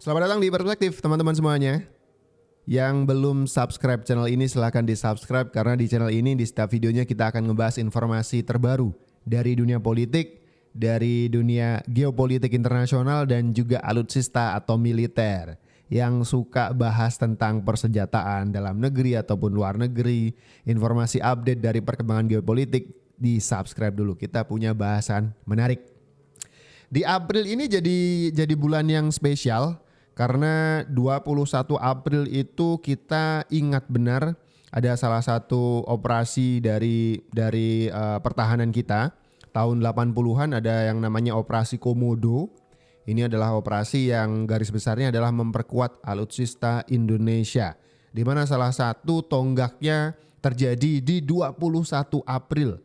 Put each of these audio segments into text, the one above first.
Selamat datang di Perspektif teman-teman semuanya. Yang belum subscribe channel ini silahkan di subscribe karena di channel ini di setiap videonya kita akan ngebahas informasi terbaru dari dunia politik, dari dunia geopolitik internasional dan juga alutsista atau militer. Yang suka bahas tentang persenjataan dalam negeri ataupun luar negeri, informasi update dari perkembangan geopolitik, di subscribe dulu. Kita punya bahasan menarik. Di April ini jadi bulan yang spesial karena 21 April itu kita ingat benar ada salah satu operasi dari pertahanan kita tahun 80-an, ada yang namanya Operasi Komodo. Ini adalah operasi yang garis besarnya adalah memperkuat alutsista Indonesia, di mana salah satu tonggaknya terjadi di 21 April.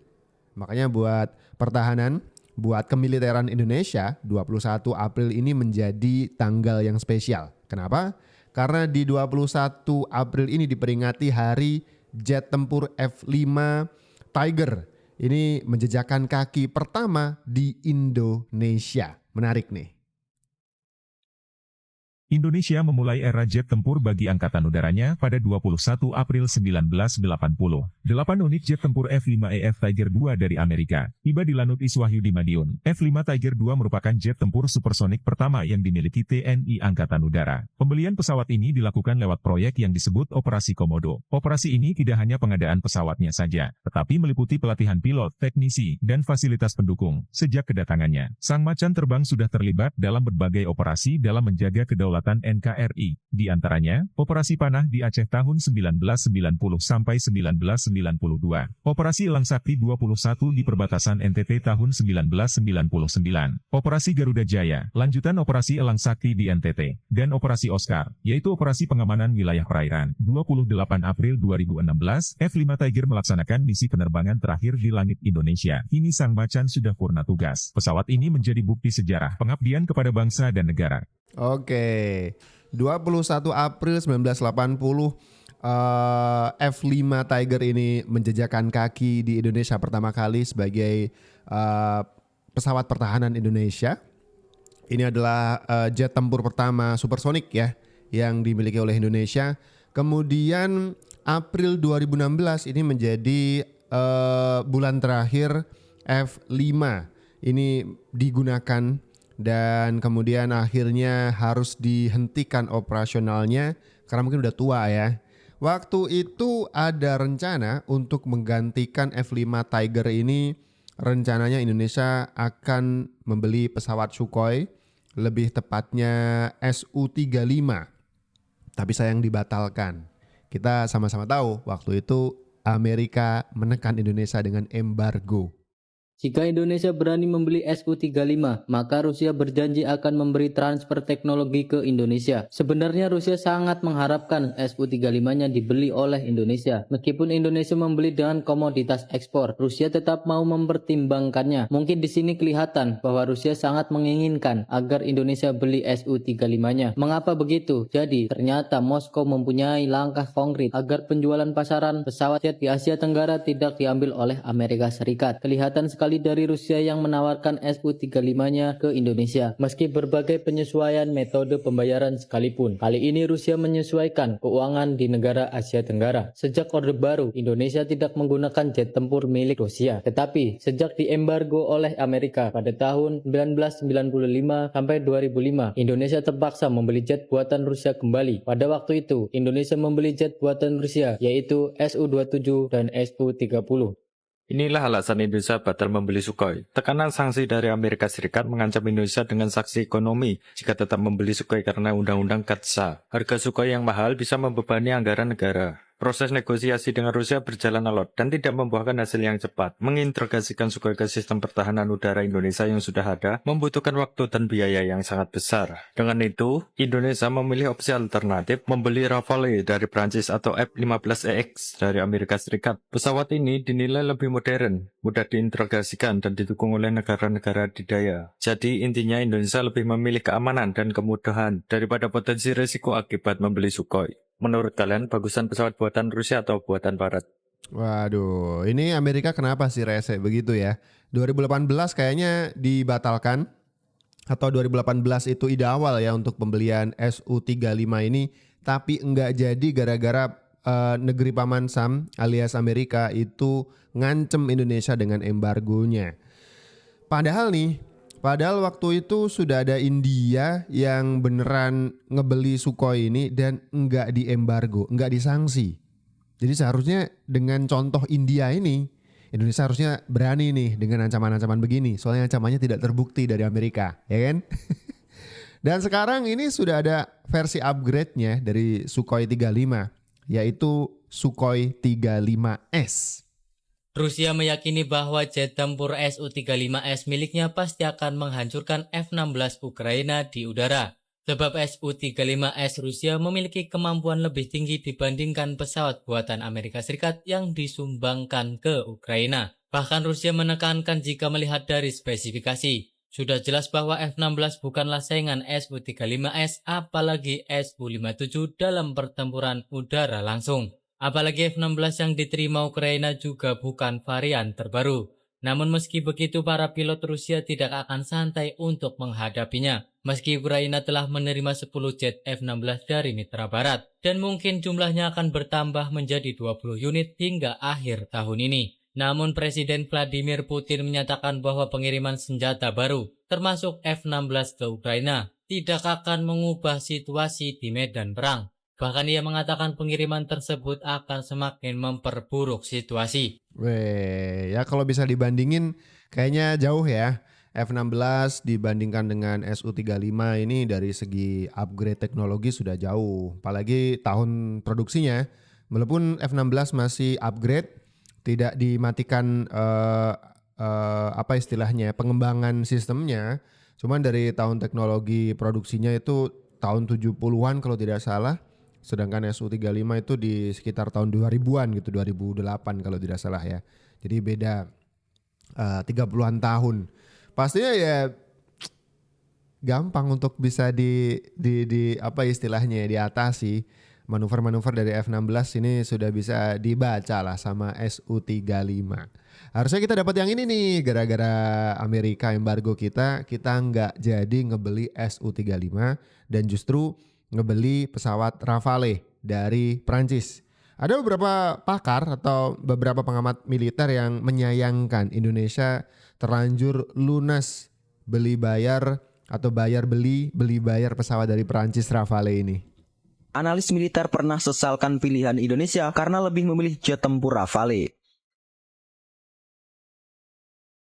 Makanya buat pertahanan, buat kemiliteran Indonesia, 21 April ini menjadi tanggal yang spesial. Kenapa? Karena di 21 April ini diperingati hari jet tempur F5 Tiger. Ini menjejakkan kaki pertama di Indonesia. Menarik nih. Indonesia memulai era jet tempur bagi Angkatan Udaranya pada 21 April 1980. 8 unit jet tempur F-5EF Tiger II dari Amerika tiba di Lanut Iswahyudi Madiun. F-5 Tiger II merupakan jet tempur supersonik pertama yang dimiliki TNI Angkatan Udara. Pembelian pesawat ini dilakukan lewat proyek yang disebut Operasi Komodo. Operasi ini tidak hanya pengadaan pesawatnya saja, tetapi meliputi pelatihan pilot, teknisi, dan fasilitas pendukung. Sejak kedatangannya, Sang Macan Terbang sudah terlibat dalam berbagai operasi dalam menjaga kedaulatan NKRI, di antaranya, Operasi Panah di Aceh tahun 1990 sampai 1992, Operasi Elang Sakti 21 di perbatasan NTT tahun 1999, Operasi Garuda Jaya, lanjutan Operasi Elang Sakti di NTT, dan Operasi Oscar, yaitu Operasi Pengamanan Wilayah Perairan. 28 April 2016, F-5 Tiger melaksanakan misi penerbangan terakhir di langit Indonesia. Kini Sang Macan sudah purna tugas. Pesawat ini menjadi bukti sejarah pengabdian kepada bangsa dan negara. Oke, 21 April 1980 F5 Tiger ini menjejakkan kaki di Indonesia pertama kali sebagai pesawat pertahanan Indonesia. Ini adalah jet tempur pertama supersonik ya yang dimiliki oleh Indonesia. Kemudian April 2016 ini menjadi bulan terakhir F5 ini digunakan. Dan kemudian akhirnya harus dihentikan operasionalnya karena mungkin udah tua ya. Waktu itu ada rencana untuk menggantikan F5 Tiger ini. Rencananya Indonesia akan membeli pesawat Sukhoi, lebih tepatnya Su-35. Tapi sayang dibatalkan. Kita sama-sama tahu waktu itu Amerika menekan Indonesia dengan embargo. Jika Indonesia berani membeli Su-35, maka Rusia berjanji akan memberi transfer teknologi ke Indonesia. Sebenarnya Rusia sangat mengharapkan Su-35-nya dibeli oleh Indonesia. Meskipun Indonesia membeli dengan komoditas ekspor, Rusia tetap mau mempertimbangkannya. Mungkin di sini kelihatan bahwa Rusia sangat menginginkan agar Indonesia beli Su-35-nya. Mengapa begitu? Jadi, ternyata Moskow mempunyai langkah konkret agar penjualan pasaran pesawat jet di Asia Tenggara tidak diambil oleh Amerika Serikat. Kelihatan sekali dari Rusia yang menawarkan Su-35-nya ke Indonesia, meski berbagai penyesuaian metode pembayaran sekalipun. Kali ini Rusia menyesuaikan keuangan di negara Asia Tenggara. Sejak Orde Baru, Indonesia tidak menggunakan jet tempur milik Rusia. Tetapi, sejak diembargo oleh Amerika pada tahun 1995 sampai 2005, Indonesia terpaksa membeli jet buatan Rusia kembali. Pada waktu itu, Indonesia membeli jet buatan Rusia, yaitu Su-27 dan Su-30. Inilah alasan Indonesia batal membeli Sukhoi. Tekanan sanksi dari Amerika Serikat mengancam Indonesia dengan sanksi ekonomi jika tetap membeli Sukhoi karena Undang-Undang KATSA. Harga Sukhoi yang mahal bisa membebani anggaran negara. Proses negosiasi dengan Rusia berjalan alot dan tidak membuahkan hasil yang cepat. Mengintegrasikan Sukhoi ke sistem pertahanan udara Indonesia yang sudah ada membutuhkan waktu dan biaya yang sangat besar. Dengan itu, Indonesia memilih opsi alternatif membeli Rafale dari Prancis atau F-15EX dari Amerika Serikat. Pesawat ini dinilai lebih modern, mudah diintegrasikan dan didukung oleh negara-negara adidaya. Jadi intinya Indonesia lebih memilih keamanan dan kemudahan daripada potensi risiko akibat membeli Sukhoi. Menurut kalian, bagusan pesawat buatan Rusia atau buatan Barat? Waduh, ini Amerika kenapa sih rese begitu ya? 2018 kayaknya dibatalkan atau 2018 itu ide awal ya untuk pembelian Su-35 ini, tapi enggak jadi gara-gara negeri Paman Sam alias Amerika itu ngancem Indonesia dengan embargonya. Padahal waktu itu sudah ada India yang beneran ngebeli Sukhoi ini dan enggak diembargo, enggak disanksi. Jadi seharusnya dengan contoh India ini, Indonesia harusnya berani nih dengan ancaman-ancaman begini. Soalnya ancamannya tidak terbukti dari Amerika, ya kan? Dan sekarang ini sudah ada versi upgrade-nya dari Sukhoi 35, yaitu Sukhoi 35S. Rusia meyakini bahwa jet tempur Su-35S miliknya pasti akan menghancurkan F-16 Ukraina di udara. Sebab Su-35S Rusia memiliki kemampuan lebih tinggi dibandingkan pesawat buatan Amerika Serikat yang disumbangkan ke Ukraina. Bahkan Rusia menekankan jika melihat dari spesifikasi. Sudah jelas bahwa F-16 bukanlah saingan Su-35S apalagi Su-57 dalam pertempuran udara langsung. Apalagi F-16 yang diterima Ukraina juga bukan varian terbaru. Namun meski begitu para pilot Rusia tidak akan santai untuk menghadapinya. Meski Ukraina telah menerima 10 jet F-16 dari mitra barat. Dan mungkin jumlahnya akan bertambah menjadi 20 unit hingga akhir tahun ini. Namun Presiden Vladimir Putin menyatakan bahwa pengiriman senjata baru, termasuk F-16 ke Ukraina, tidak akan mengubah situasi di medan perang. Bahkan ia mengatakan pengiriman tersebut akan semakin memperburuk situasi. Ya kalau bisa dibandingin kayaknya jauh ya. F-16 dibandingkan dengan Su-35 ini dari segi upgrade teknologi sudah jauh. Apalagi tahun produksinya, walaupun F-16 masih upgrade, tidak dimatikan apa istilahnya pengembangan sistemnya. Cuman dari tahun teknologi produksinya itu tahun 70-an kalau tidak salah. Sedangkan Su-35 itu di sekitar tahun 2000-an gitu, 2008 kalau tidak salah ya. Jadi beda 30-an tahun. Pastinya ya gampang untuk bisa di apa istilahnya diatasi. Manuver-manuver dari F-16 ini sudah bisa dibaca lah sama Su-35. Harusnya kita dapat yang ini nih, gara-gara Amerika embargo kita nggak jadi ngebeli Su-35 dan justru ngebeli pesawat Rafale dari Prancis. Ada beberapa pakar atau beberapa pengamat militer yang menyayangkan Indonesia terlanjur lunas beli bayar atau bayar beli bayar pesawat dari Prancis Rafale ini. Analis militer pernah sesalkan pilihan Indonesia karena lebih memilih jet tempur Rafale.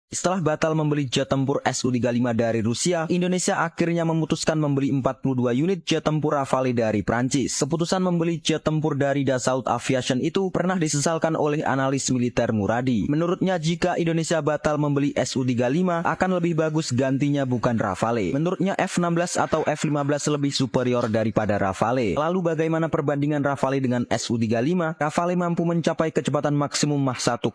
Setelah batal membeli jet tempur Su-35 dari Rusia, Indonesia akhirnya memutuskan membeli 42 unit jet tempur Rafale dari Prancis. Keputusan membeli jet tempur dari Dassault Aviation itu pernah disesalkan oleh analis militer Muradi. Menurutnya jika Indonesia batal membeli Su-35, akan lebih bagus gantinya bukan Rafale. Menurutnya F-16 atau F-15 lebih superior daripada Rafale. Lalu bagaimana perbandingan Rafale dengan Su-35? Rafale mampu mencapai kecepatan maksimum Mach 1,8,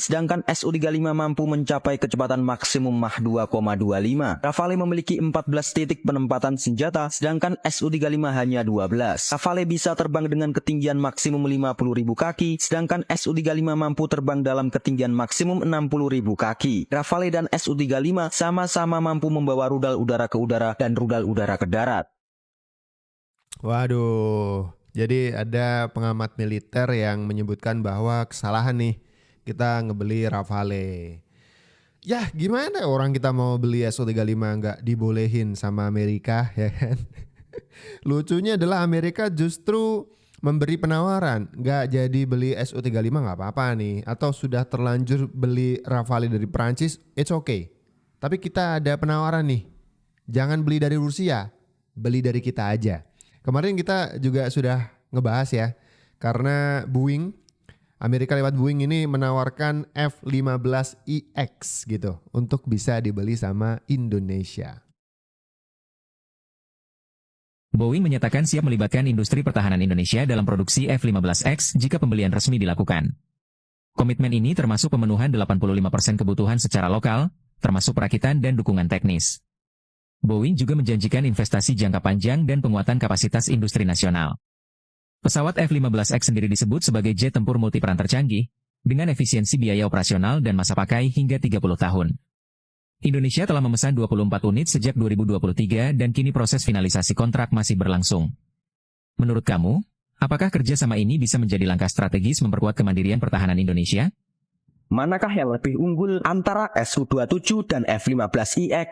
sedangkan Su-35 mampu mencapai kecepatan maksimum Mach 2,25. Rafale memiliki 14 titik penempatan senjata, sedangkan Su-35 hanya 12. Rafale bisa terbang dengan ketinggian maksimum 50.000 kaki, sedangkan Su-35 mampu terbang dalam ketinggian maksimum 60.000 kaki. Rafale dan Su-35 sama-sama mampu membawa rudal udara ke udara dan rudal udara ke darat. Waduh, jadi ada pengamat militer yang menyebutkan bahwa kesalahan nih kita ngebeli Rafale. Ya gimana orang kita mau beli Su-35 nggak dibolehin sama Amerika ya kan. Lucunya adalah Amerika justru memberi penawaran. Nggak jadi beli Su-35 nggak apa-apa nih. Atau sudah terlanjur beli Rafale dari Prancis, it's okay. Tapi kita ada penawaran nih. Jangan beli dari Rusia, beli dari kita aja. Kemarin kita juga sudah ngebahas ya. Karena Amerika lewat Boeing ini menawarkan F-15EX gitu untuk bisa dibeli sama Indonesia. Boeing menyatakan siap melibatkan industri pertahanan Indonesia dalam produksi F-15X jika pembelian resmi dilakukan. Komitmen ini termasuk pemenuhan 85% kebutuhan secara lokal, termasuk perakitan dan dukungan teknis. Boeing juga menjanjikan investasi jangka panjang dan penguatan kapasitas industri nasional. Pesawat F-15X sendiri disebut sebagai jet tempur multiperan tercanggih, dengan efisiensi biaya operasional dan masa pakai hingga 30 tahun. Indonesia telah memesan 24 unit sejak 2023 dan kini proses finalisasi kontrak masih berlangsung. Menurut kamu, apakah kerjasama ini bisa menjadi langkah strategis memperkuat kemandirian pertahanan Indonesia? Manakah yang lebih unggul antara Su-27 dan F-15IX?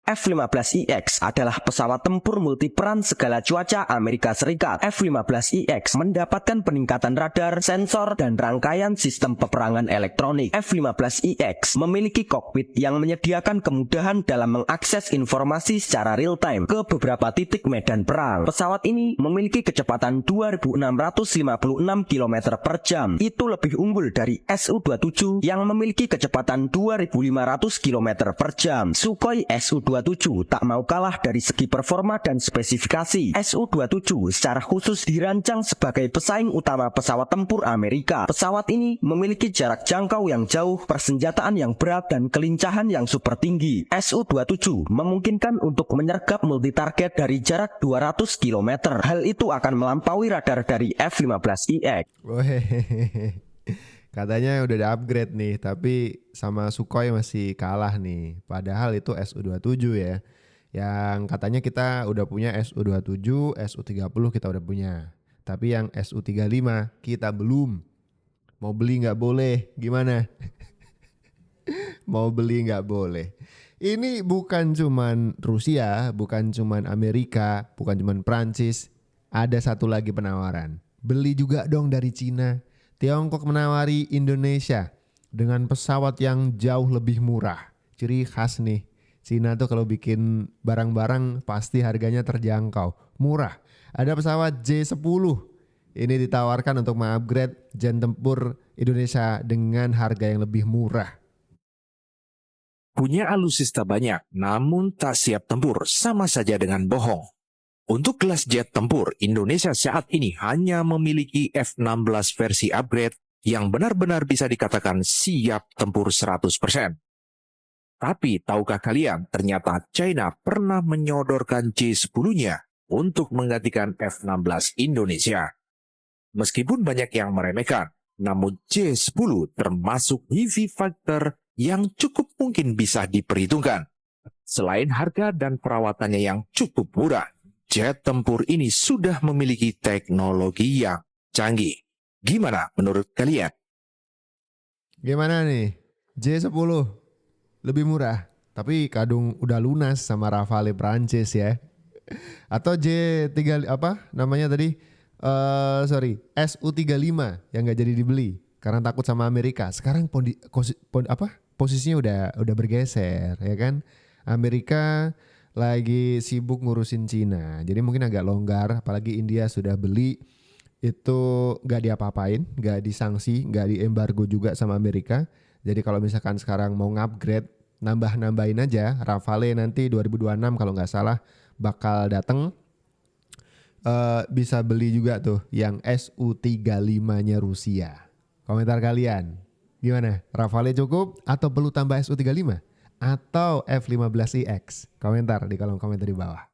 F-15IX adalah pesawat tempur multiperan segala cuaca Amerika Serikat. F-15IX mendapatkan peningkatan radar, sensor, dan rangkaian sistem peperangan elektronik. F-15IX memiliki kokpit yang menyediakan kemudahan dalam mengakses informasi secara real-time ke beberapa titik medan perang. Pesawat ini memiliki kecepatan 2.656 km per jam. Itu lebih unggul dari Su-27 yang memiliki kecepatan 2.500 km per jam. Sukhoi Su-27 tak mau kalah dari segi performa dan spesifikasi. Su-27 secara khusus dirancang sebagai pesaing utama pesawat tempur Amerika. Pesawat ini memiliki jarak jangkau yang jauh, persenjataan yang berat, dan kelincahan yang super tinggi. Su-27 memungkinkan untuk menyergap multitarget dari jarak 200 km. Hal itu akan melampaui radar dari F-15IX. Wehehehe. Katanya udah ada upgrade nih, tapi sama Sukhoi masih kalah nih. Padahal itu Su-27 ya. Yang katanya kita udah punya Su-27, Su-30 kita udah punya. Tapi yang Su-35 kita belum. Mau beli nggak boleh, gimana? Mau beli nggak boleh. Ini bukan cuman Rusia, bukan cuman Amerika, bukan cuman Prancis. Ada satu lagi penawaran. Beli juga dong dari Cina. Tiongkok menawari Indonesia dengan pesawat yang jauh lebih murah. Ciri khas nih, Cina tuh kalau bikin barang-barang pasti harganya terjangkau, murah. Ada pesawat J10. Ini ditawarkan untuk mengupgrade jet tempur Indonesia dengan harga yang lebih murah. Punya alutsista banyak, namun tak siap tempur, sama saja dengan bohong. Untuk kelas jet tempur, Indonesia saat ini hanya memiliki F-16 versi upgrade yang benar-benar bisa dikatakan siap tempur 100%. Tapi tahukah kalian, ternyata China pernah menyodorkan J10-nya untuk menggantikan F-16 Indonesia. Meskipun banyak yang meremehkan, namun J10 termasuk heavy fighter yang cukup mungkin bisa diperhitungkan. Selain harga dan perawatannya yang cukup murah, jet tempur ini sudah memiliki teknologi yang canggih. Gimana menurut kalian? Gimana nih? J10 lebih murah, tapi kadung udah lunas sama Rafale Prancis ya. Atau J3 apa namanya tadi? Su-35 yang nggak jadi dibeli karena takut sama Amerika. Sekarang posisinya udah bergeser ya kan? Amerika lagi sibuk ngurusin Cina, jadi mungkin agak longgar. Apalagi India sudah beli, itu nggak diapa-apain, nggak disanksi, nggak diembargo juga sama Amerika. Jadi kalau misalkan sekarang mau ngupgrade, nambah-nambahin aja. Rafale nanti 2026 kalau nggak salah bakal datang. Bisa beli juga tuh yang Su-35-nya Rusia. Komentar kalian, gimana? Rafale cukup atau perlu tambah Su-35? Atau F-15IX? Komentar di kolom komentar di bawah.